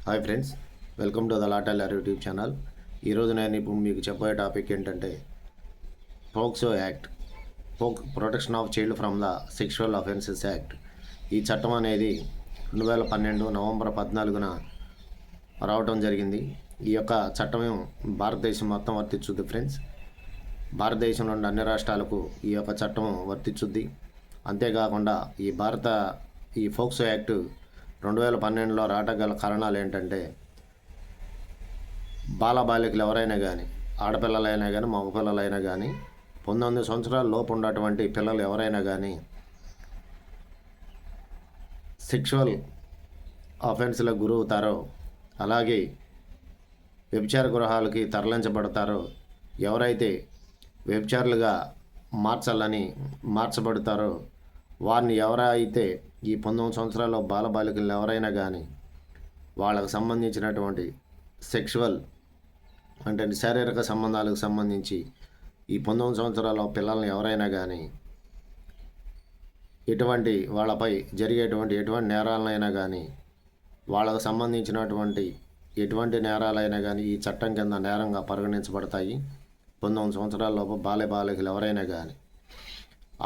Hi friends, welcome to the లాటల్ YouTube channel. ఈరోజు నేను ఇప్పుడు మీకు చెప్పబోయే టాపిక్ ఏంటంటే POCSO act, protection of child from the sexual offences act. ఈ చట్టం అనేది 2012 నవంబర్ 14న రావటం జరిగింది. ఈ యొక్క చట్టం భారతదేశం మొత్తం వర్తించుద్ది ఫ్రెండ్స్. భారతదేశంలోని అన్ని రాష్ట్రాలకు ఈ యొక్క చట్టం వర్తించుద్ది. అంతేకాకుండా ఈ పోక్సో యాక్ట్ 2012లో రావటం గల కారణాలు ఏంటంటే బాలబాలికలు ఎవరైనా కానీ, ఆడపిల్లలైనా కానీ మగపిల్లలైనా కానీ 19 సంవత్సరాల లోపు ఉన్నటువంటి పిల్లలు ఎవరైనా కానీ సెక్షువల్ అఫెన్స్లకు గురవుతారో, అలాగే వ్యభిచార గృహాలకి తరలించబడతారో, ఎవరైతే వ్యభిచారులుగా మార్చబడతారో వారిని ఎవరైతే ఈ 19 సంవత్సరాల బాలబాలికలు ఎవరైనా కానీ వాళ్ళకు సంబంధించినటువంటి సెక్షువల్ అంటే శారీరక సంబంధాలకు సంబంధించి ఈ 19 సంవత్సరాల పిల్లల్ని ఎవరైనా కానీ వాళ్ళపై జరిగేటువంటి ఎటువంటి నేరాలైనా కానీ, వాళ్ళకు సంబంధించినటువంటి ఎటువంటి నేరాలైనా కానీ ఈ చట్టం కింద నేరంగా పరిగణించబడతాయి. 19 సంవత్సరాల లోపు బాలికలు ఎవరైనా కానీ,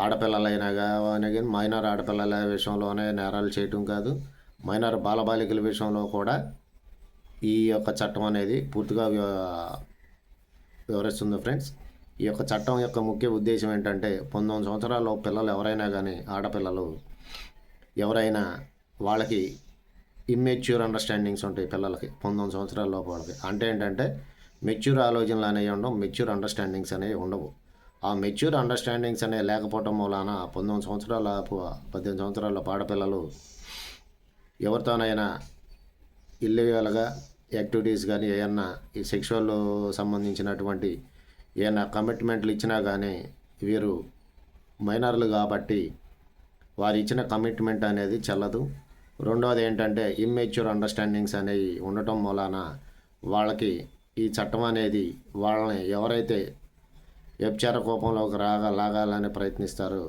ఆడపిల్లలైనా కానీ మైనర్ ఆడపిల్లల విషయంలోనే నేరాలు చేయటం కాదు, మైనర్ బాలబాలికల విషయంలో కూడా ఈ యొక్క చట్టం అనేది పూర్తిగా వివరిస్తుంది ఫ్రెండ్స్. ఈ యొక్క చట్టం యొక్క ముఖ్య ఉద్దేశం ఏంటంటే 19 సంవత్సరాల పిల్లలు ఎవరైనా కానీ, ఆడపిల్లలు ఎవరైనా వాళ్ళకి ఇమ్మెచ్యూర్ అండర్స్టాండింగ్స్ ఉంటాయి. పిల్లలకి 19 సంవత్సరాల లోపు వాళ్ళకి అంటే ఏంటంటే మెచ్యూర్ ఆలోచనలు అనేవి ఉండవు, మెచ్యూర్ అండర్స్టాండింగ్స్ అనేవి ఉండవు. ఆ మెచ్యూర్ అండర్స్టాండింగ్స్ అనేవి లేకపోవటం మూలాన 18 సంవత్సరాల ఆడపిల్లలు ఎవరితోనైనా ఇల్లీగల్గా యాక్టివిటీస్ కానీ ఏమన్నా ఈ సెక్షువల్ సంబంధించినటువంటి ఏమైనా కమిట్మెంట్లు ఇచ్చినా కానీ వీరు మైనర్లు కాబట్టి వారు ఇచ్చిన కమిట్మెంట్ అనేది చెల్లదు. రెండవది ఏంటంటే ఇమ్మెచ్యూర్ అండర్స్టాండింగ్స్ అనేవి ఉండటం మూలాన వాళ్ళకి ఈ చట్టం అనేది వాళ్ళని ఎవరైతే వ్యభిచార కోపంలోకి లాగాలని ప్రయత్నిస్తారు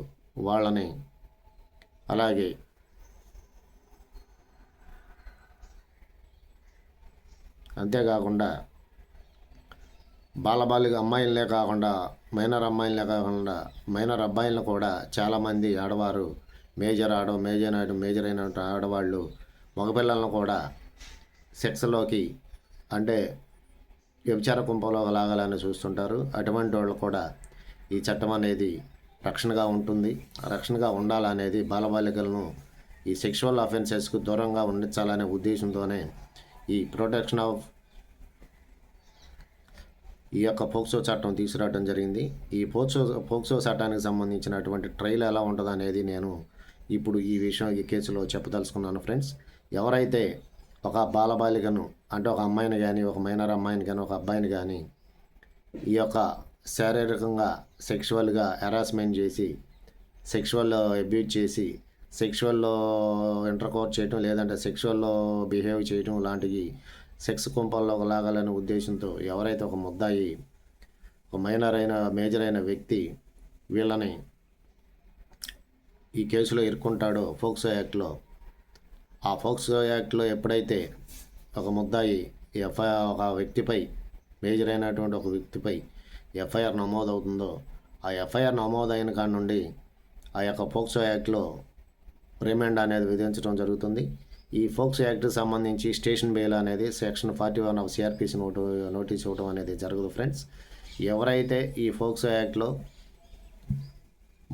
వాళ్ళని, అలాగే అంతేకాకుండా బాలబాలిక అమ్మాయిలనే కాకుండా మైనర్ అబ్బాయిలను కూడా చాలామంది ఆడవారు మేజర్ అయిన ఆడవాళ్ళు మగపిల్లలను కూడా సెక్స్లోకి అంటే వ్యభిచార కుంపంలో లాగాలని చూస్తుంటారు. అటువంటి వాళ్ళు కూడా ఈ చట్టం అనేది రక్షణగా ఉంటుంది. రక్షణగా ఉండాలనేది బాలబాలికలను ఈ సెక్షువల్ అఫెన్సెస్కు దూరంగా ఉండించాలనే ఉద్దేశంతోనే ఈ ప్రొటెక్షన్ ఆఫ్ ఈ యొక్క పోక్సో చట్టం తీసుకురావడం జరిగింది. ఈ పోక్సో చట్టానికి సంబంధించినటువంటి ట్రయల్ ఎలా ఉంటుంది అనేది నేను ఇప్పుడు ఈ కేసులో చెప్పదలుచుకున్నాను ఫ్రెండ్స్. ఎవరైతే ఒక బాలబాలికను అంటే ఒక అమ్మాయిని కానీ, ఒక మైనర్ అమ్మాయిని కానీ, ఒక అబ్బాయిని కానీ ఈ యొక్క శారీరకంగా సెక్షువల్గా హెరాస్మెంట్ చేసి, సెక్షువల్లో అబ్యూజ్ చేసి, సెక్షువల్లో ఇంటర్కోర్స్ చేయటం లేదంటే సెక్షువల్లో బిహేవ్ చేయటం లాంటివి సెక్స్ కుంపల్లో లాగాలనే ఉద్దేశంతో ఎవరైతే ఒక ముద్దాయి, ఒక మేజర్ అయిన వ్యక్తి వీళ్ళని ఈ కేసులో ఇరుక్కుంటాడో పోక్సో యాక్ట్లో, ఆ పోక్సో యాక్ట్లో ఎప్పుడైతే ఒక ముద్దాయి ఒక వ్యక్తిపై మేజర్ అయినటువంటి ఒక వ్యక్తిపై ఎఫ్ఐఆర్ నమోదవుతుందో, ఆ ఎఫ్ఐఆర్ నమోదైన కాడ నుండి ఆ యొక్క పోక్సో యాక్ట్లో రిమాండ్ అనేది విధించడం జరుగుతుంది. ఈ పోక్సో యాక్ట్కి సంబంధించి స్టేషన్ బెయిల్ అనేది సెక్షన్ 41 ఆఫ్ సిఆర్పిసి నోటీస్ ఇవ్వడం అనేది జరగదు ఫ్రెండ్స్. ఎవరైతే ఈ పోక్సో యాక్ట్లో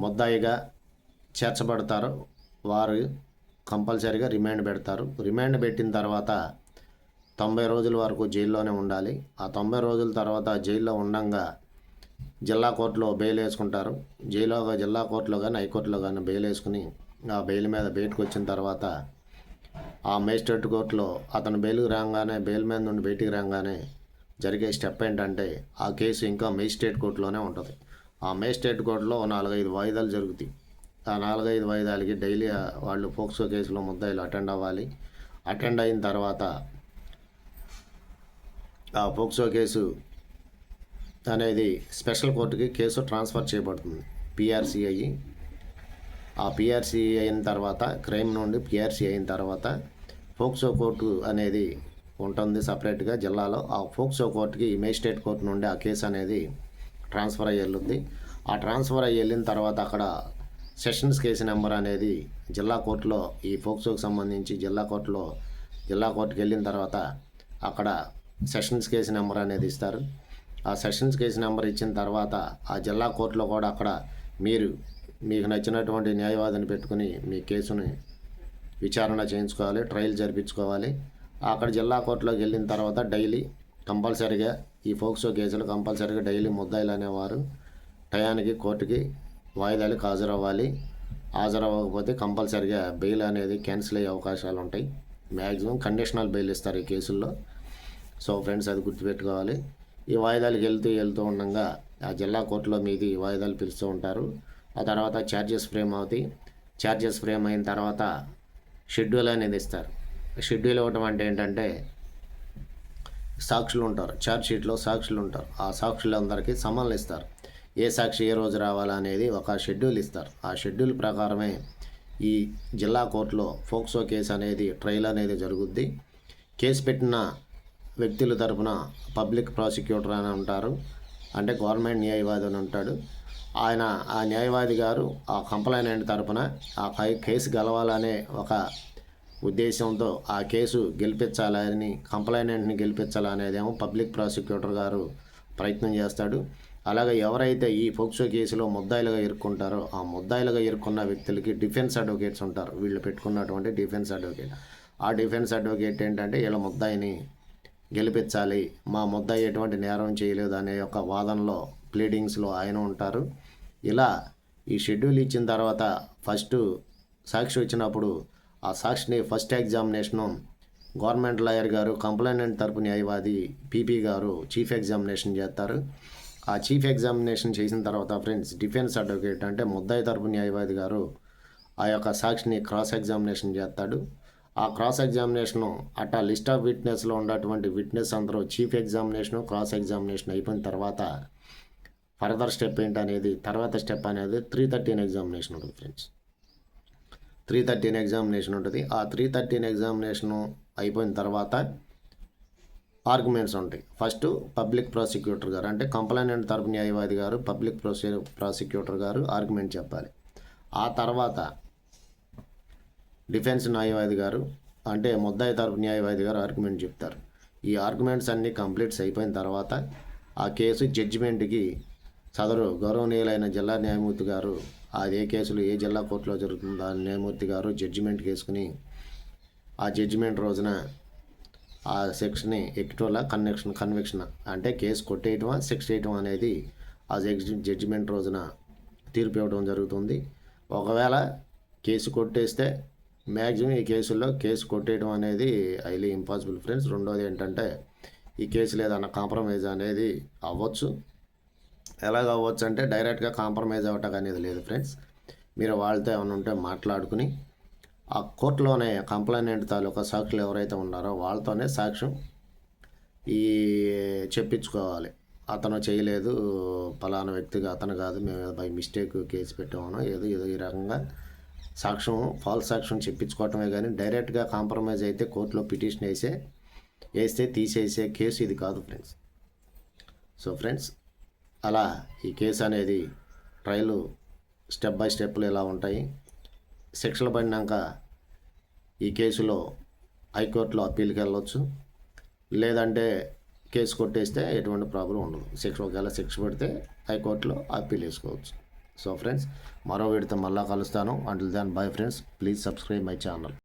ముద్దాయిగా చేర్చబడతారో వారు కంపల్సరీగా రిమాండ్ పెడతారు. రిమాండ్ పెట్టిన తర్వాత 90 రోజుల వరకు జైల్లోనే ఉండాలి. ఆ 90 రోజుల తర్వాత జైల్లో ఉండంగా జిల్లా కోర్టులో బెయిల్ వేసుకుంటారు. జిల్లా కోర్టులో కానీ హైకోర్టులో కానీ బెయిల్ వేసుకుని ఆ బెయిల్ మీద బయటకు వచ్చిన తర్వాత ఆ మేజిస్ట్రేట్ కోర్టులో అతను బెయిల్ మీద నుండి బయటికి రాగానే జరిగే స్టెప్ ఏంటంటే ఆ కేసు ఇంకా మేజిస్ట్రేట్ కోర్టులోనే ఉంటుంది. ఆ మేజిస్ట్రేట్ కోర్టులో 4-5 వాయిదాలు జరుగుతాయి. ఆ 4-5 వాయిదాలకి డైలీ వాళ్ళు పోక్సో కేసులో ముద్దాయిలు అటెండ్ అవ్వాలి. అటెండ్ అయిన తర్వాత ఆ పోక్సో కేసు అనేది స్పెషల్ కోర్టుకి కేసు ట్రాన్స్ఫర్ చేయబడుతుంది. పిఆర్సీ అయ్యి ఆ పిఆర్సీ అయిన తర్వాత క్రైమ్ నుండి పిఆర్సీ అయిన తర్వాత పోక్సో కోర్టు అనేది ఉంటుంది సపరేట్గా జిల్లాలో. ఆ ఫోక్సో కోర్టుకి మేజిస్ట్రేట్ కోర్టు నుండి ఆ కేసు అనేది ట్రాన్స్ఫర్ అయ్యి వెళ్ళుద్ది. ఆ ట్రాన్స్ఫర్ అయ్యి వెళ్ళిన తర్వాత అక్కడ సెషన్స్ కేసు నెంబర్ అనేది జిల్లా కోర్టులో ఈ ఫోక్సోకి సంబంధించి జిల్లా కోర్టుకి వెళ్ళిన తర్వాత అక్కడ సెషన్స్ కేసు నెంబర్ అనేది ఇస్తారు. ఆ సెషన్స్ కేసు నెంబర్ ఇచ్చిన తర్వాత ఆ జిల్లా కోర్టులో కూడా అక్కడ మీకు నచ్చినటువంటి న్యాయవాదిని పెట్టుకుని మీ కేసుని విచారణ చేయించుకోవాలి, ట్రయల్ జరిపించుకోవాలి. అక్కడ జిల్లా కోర్టులోకి వెళ్ళిన తర్వాత డైలీ కంపల్సరీగా ఈ ఫోక్సో కేసులు కంపల్సరీగా డైలీ ముద్దాయిలు అనేవారు టయానికి కోర్టుకి వాయిదాలకు హాజరవ్వాలి. హాజరవ్వకపోతే కంపల్సరీగా బెయిల్ అనేది క్యాన్సిల్ అయ్యే అవకాశాలు ఉంటాయి. మ్యాక్సిమం కండిషనల్ బెయిల్ ఇస్తారు ఈ కేసుల్లో. సో ఫ్రెండ్స్, అది గుర్తుపెట్టుకోవాలి. ఈ వాయిదాలకు వెళ్తూ ఉండగా ఆ జిల్లా కోర్టులో మీది వాయిదాలు పిలుస్తూ ఉంటారు. ఆ తర్వాత ఛార్జెస్ ఫ్రేమ్ అవుతాయి. ఛార్జెస్ ఫ్రేమ్ అయిన తర్వాత షెడ్యూల్ అనేది ఇస్తారు. షెడ్యూల్ ఇవ్వటం అంటే ఏంటంటే సాక్షులు ఉంటారు, ఛార్జ్ షీట్లో సాక్షులు ఉంటారు. ఆ సాక్షులందరికీ సమన్లు ఇస్తారు. ఏ సాక్షి ఏ రోజు రావాలనేది ఒక షెడ్యూల్ ఇస్తారు. ఆ షెడ్యూల్ ప్రకారమే ఈ జిల్లా కోర్టులో ఫోక్సో కేసు అనేది ట్రయల్ అనేది జరుగుద్ది. కేసు పెట్టిన వ్యక్తుల తరపున పబ్లిక్ ప్రాసిక్యూటర్ అని ఉంటారు, అంటే గవర్నమెంట్ న్యాయవాది అని ఉంటాడు. ఆ న్యాయవాది గారు ఆ కంప్లైనెంట్ తరపున ఆ కేసు గెలవాలనే ఒక ఉద్దేశంతో ఆ కేసు గెలిపించాలని, కంప్లైనెంట్ని గెలిపించాలనేదేమో పబ్లిక్ ప్రాసిక్యూటర్ గారు ప్రయత్నం చేస్తాడు. అలాగే ఎవరైతే ఈ ఫోక్సో కేసులో ముద్దాయిలుగా ఇరుక్కుంటారో ఆ ముద్దాయిలుగా ఇరుక్కున్న వ్యక్తులకి డిఫెన్స్ అడ్వకేట్స్ ఉంటారు. వీళ్ళు పెట్టుకున్నటువంటి డిఫెన్స్ అడ్వకేట్. ఆ డిఫెన్స్ అడ్వకేట్ ఏంటంటే వీళ్ళ ముద్దాయిని గెలిపించాలి, మా ముద్దాయి ఎటువంటి నేరం చేయలేదు అనే ఒక వాదనలో ప్లీడింగ్స్లో ఆయన ఉంటారు. ఇలా ఈ షెడ్యూల్ ఇచ్చిన తర్వాత ఫస్ట్ సాక్షి వచ్చినప్పుడు ఆ సాక్షిని ఫస్ట్ ఎగ్జామినేషను గవర్నమెంట్ లాయర్ గారు, కంప్లైనెంట్ తరపు న్యాయవాది పీపీ గారు చీఫ్ ఎగ్జామినేషన్ చేస్తారు. ఆ చీఫ్ ఎగ్జామినేషన్ చేసిన తర్వాత ఫ్రెండ్స్ డిఫెన్స్ అడ్వకేట్ అంటే ముద్దాయి తరపు న్యాయవాది గారు ఆ యొక్క సాక్షిని క్రాస్ ఎగ్జామినేషన్ చేస్తాడు. ఆ క్రాస్ ఎగ్జామినేషను అట్టా లిస్ట్ ఆఫ్ విట్నెస్లో ఉన్నటువంటి విట్నెస్ అందరూ చీఫ్ ఎగ్జామినేషను క్రాస్ ఎగ్జామినేషన్ అయిపోయిన తర్వాత ఫర్దర్ స్టెప్ ఏంటనేది తర్వాత స్టెప్ అనేది 313 ఎగ్జామినేషన్ ఉంటుంది ఫ్రెండ్స్. 313 ఎగ్జామినేషన్ ఉంటుంది. ఆ 313 ఎగ్జామినేషను అయిపోయిన తర్వాత ఆర్గ్యుమెంట్స్ ఉంటాయి. ఫస్ట్ పబ్లిక్ ప్రాసిక్యూటర్ గారు అంటే కంప్లైనెంట్ తరపు న్యాయవాది గారు, పబ్లిక్ ప్రాసిక్యూటర్ గారు ఆర్గ్యుమెంట్ చెప్పాలి. ఆ తర్వాత డిఫెన్స్ న్యాయవాది గారు అంటే ముద్దాయి తరపు న్యాయవాది గారు ఆర్గ్యుమెంట్ చెప్తారు. ఈ ఆర్గ్యుమెంట్స్ అన్నీ కంప్లీట్స్ అయిపోయిన తర్వాత ఆ కేసు జడ్జిమెంట్కి సదరు గౌరవనీయులైన జిల్లా న్యాయమూర్తి గారు అదే కేసులు ఏ జిల్లా కోర్టులో జరుగుతుందో ఆ న్యాయమూర్తి గారు జడ్జిమెంట్కి వేసుకుని ఆ జడ్జిమెంట్ రోజున ఆ సెక్షన్ని ఎక్విటోలా కన్విక్షన్ అంటే కేసు కొట్టేయటమా శిక్ష చేయటం అనేది ఆ జడ్జిమెంట్ రోజున తీర్పు ఇవ్వడం జరుగుతుంది. ఒకవేళ కేసు కొట్టేస్తే మ్యాక్సిమం ఈ కేసుల్లో కేసు కొట్టేయడం అనేది హైలీ ఇంపాసిబుల్ ఫ్రెండ్స్. రెండోది ఏంటంటే ఈ కేసులో ఏదైనా కాంప్రమైజ్ అనేది అవ్వచ్చు. ఎలాగ అవ్వచ్చు అంటే డైరెక్ట్గా కాంప్రమైజ్ అవ్వటం అనేది లేదు ఫ్రెండ్స్. మీరు వాళ్ళతో ఏమైనా ఉంటే మాట్లాడుకుని ఆ కోర్టులోనే కంప్లైనెంట్ తాలూకా సాక్షులు ఎవరైతే ఉన్నారో వాళ్ళతోనే సాక్ష్యం చెప్పించుకోవాలి. అతను చేయలేదు, ఫలానా వ్యక్తిగా అతను కాదు, మేము బై మిస్టేక్ కేసు పెట్టామనో ఏదో ఈ రకంగా సాక్ష్యం ఫాల్స్ సాక్ష్యం చెప్పించుకోవటమే కానీ డైరెక్ట్గా కాంప్రమైజ్ అయితే కోర్టులో పిటిషన్ వేస్తే తీసేసే కేసు ఇది కాదు ఫ్రెండ్స్. సో ఫ్రెండ్స్, అలా ఈ కేసు అనేది ట్రయల్ స్టెప్ బై స్టెప్లు ఇలా ఉంటాయి. శిక్షలు పడినాక ఈ కేసులో హైకోర్టులో అప్పీల్కి వెళ్ళొచ్చు, లేదంటే కేసు కొట్టేస్తే ఎటువంటి ప్రాబ్లం ఉండదు. ఒకవేళ శిక్ష పడితే హైకోర్టులో అప్పీల్ వేసుకోవచ్చు. సో ఫ్రెండ్స్, మరో వీడితో మళ్ళా కలుస్తాను. Until then bye friends, please subscribe my channel.